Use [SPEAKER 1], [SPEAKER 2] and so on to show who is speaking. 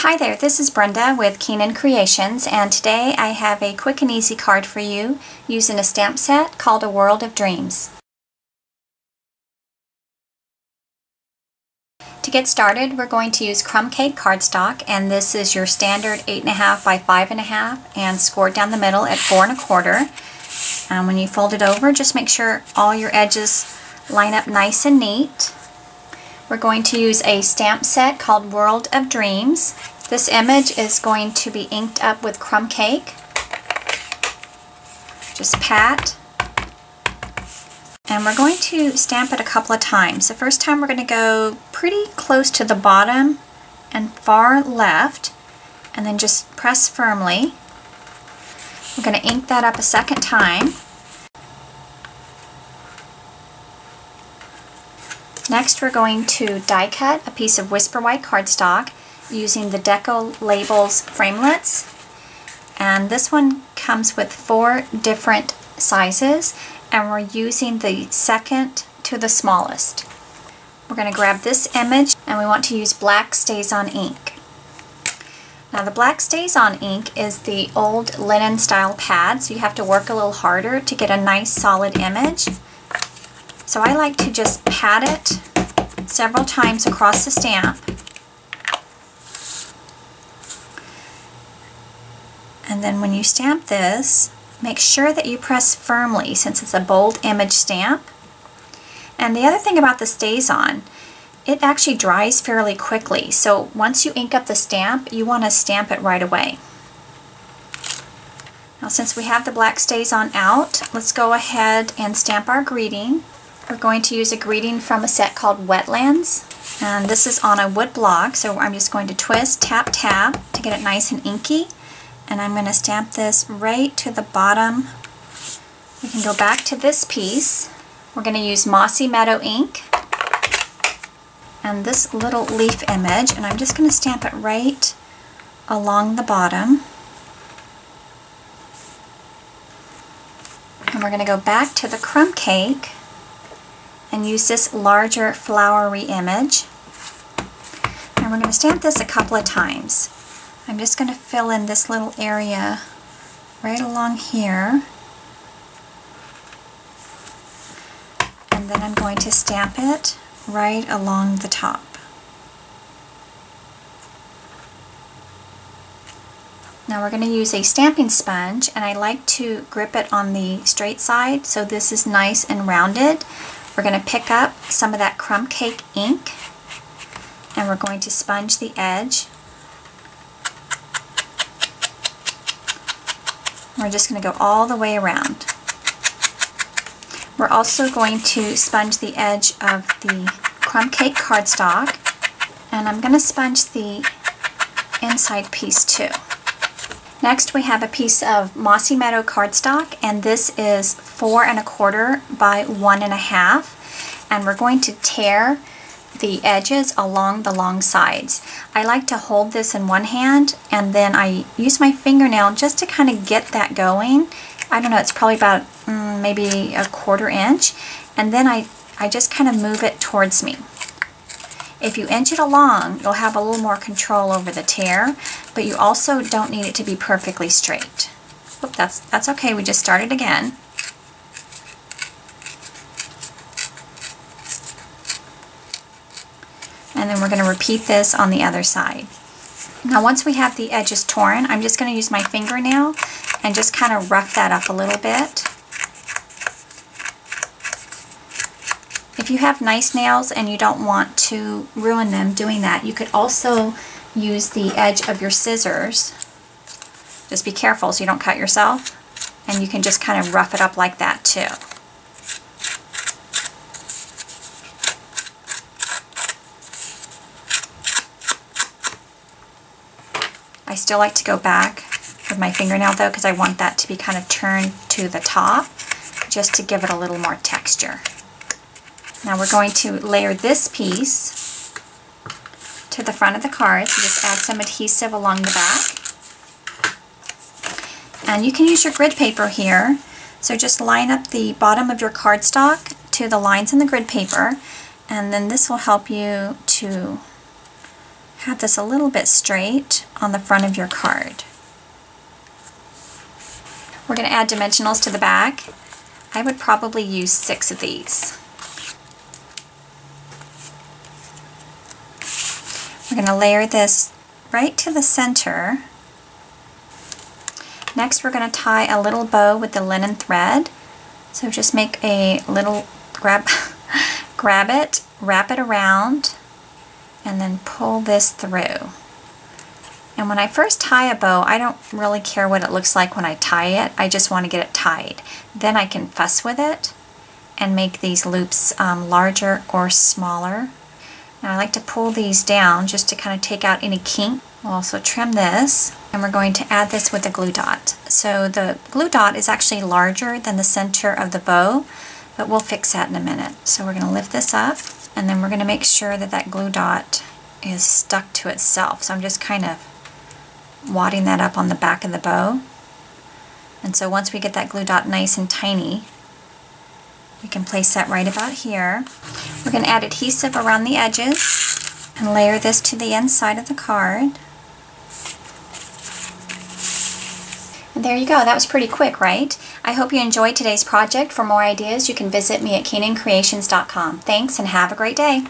[SPEAKER 1] Hi there, this is Brenda with Keenan Kreations, and today I have a quick and easy card for you using a stamp set called A World of Dreams. To get started, we're going to use crumb cake cardstock, and this is your standard 8.5 by 5.5 and scored down the middle at 4 1/4. And when you fold it over, just make sure all your edges line up nice and neat. We're going to use a stamp set called World of Dreams. This image is going to be inked up with crumb cake. Just pat. And we're going to stamp it a couple of times. The first time we're going to go pretty close to the bottom and far left, and then just press firmly. We're going to ink that up a second time. Next, we're going to die cut a piece of Whisper White cardstock using the Deco Labels framelets. And this one comes with 4 different sizes, and we're using the second to the smallest. We're going to grab this image, and we want to use black Stays-On ink. Now the black Stays-On ink is the old linen style pad, so you have to work a little harder to get a nice solid image. So I like to just pat it several times across the stamp. And then when you stamp this, make sure that you press firmly since it's a bold image stamp. And the other thing about the Stays-On, it actually dries fairly quickly. So once you ink up the stamp, you want to stamp it right away. Now since we have the black Stays-On out, let's go ahead and stamp our greeting. We're going to use a greeting from a set called Wetlands. And this is on a wood block, so I'm just going to twist, tap, tap to get it nice and inky. And I'm going to stamp this right to the bottom. We can go back to this piece. We're going to use Mossy Meadow ink and this little leaf image, and I'm just going to stamp it right along the bottom. And we're going to go back to the crumb cake and use this larger flowery image. And we're going to stamp this a couple of times. I'm just going to fill in this little area right along here. And then I'm going to stamp it right along the top. Now we're going to use a stamping sponge, and I like to grip it on the straight side so this is nice and rounded. We're going to pick up some of that crumb cake ink, and we're going to sponge the edge. We're just going to go all the way around. We're also going to sponge the edge of the crumb cake cardstock, and I'm going to sponge the inside piece too. Next we have a piece of Mossy Meadow cardstock, and this is 4 1/4 by 1 1/2, and we're going to tear the edges along the long sides. I like to hold this in one hand, and then I use my fingernail just to kind of get that going. I don't know, it's probably about maybe a 1/4 inch, and then I just kind of move it towards me. If you inch it along, you'll have a little more control over the tear, but you also don't need it to be perfectly straight. Oop, that's okay, we just started again. And then we're going to repeat this on the other side. Now once we have the edges torn, I'm just going to use my fingernail and just kind of rough that up a little bit. If you have nice nails and you don't want to ruin them doing that, you could also use the edge of your scissors. Just be careful so you don't cut yourself, and you can just kind of rough it up like that too. I still like to go back with my fingernail though, because I want that to be kind of turned to the top just to give it a little more texture. Now we're going to layer this piece to the front of the card, so just add some adhesive along the back. And you can use your grid paper here, so just line up the bottom of your cardstock to the lines in the grid paper, and then this will help you to have this a little bit straight on the front of your card. We're going to add dimensionals to the back. I would probably use 6 of these. We're going to layer this right to the center. Next we're going to tie a little bow with the linen thread. So just make a little, grab it, wrap it around, and then pull this through. And when I first tie a bow, I don't really care what it looks like when I tie it. I just want to get it tied. Then I can fuss with it and make these loops larger or smaller. Now I like to pull these down just to kind of take out any kink. We'll also trim this, and we're going to add this with a glue dot. So the glue dot is actually larger than the center of the bow, but we'll fix that in a minute. So we're going to lift this up, and then we're going to make sure that that glue dot is stuck to itself. So I'm just kind of wadding that up on the back of the bow. And so once we get that glue dot nice and tiny, we can place that right about here. We're going to add adhesive around the edges and layer this to the inside of the card. And there you go. That was pretty quick, right? I hope you enjoyed today's project. For more ideas, you can visit me at KeenanCreations.com. Thanks and have a great day.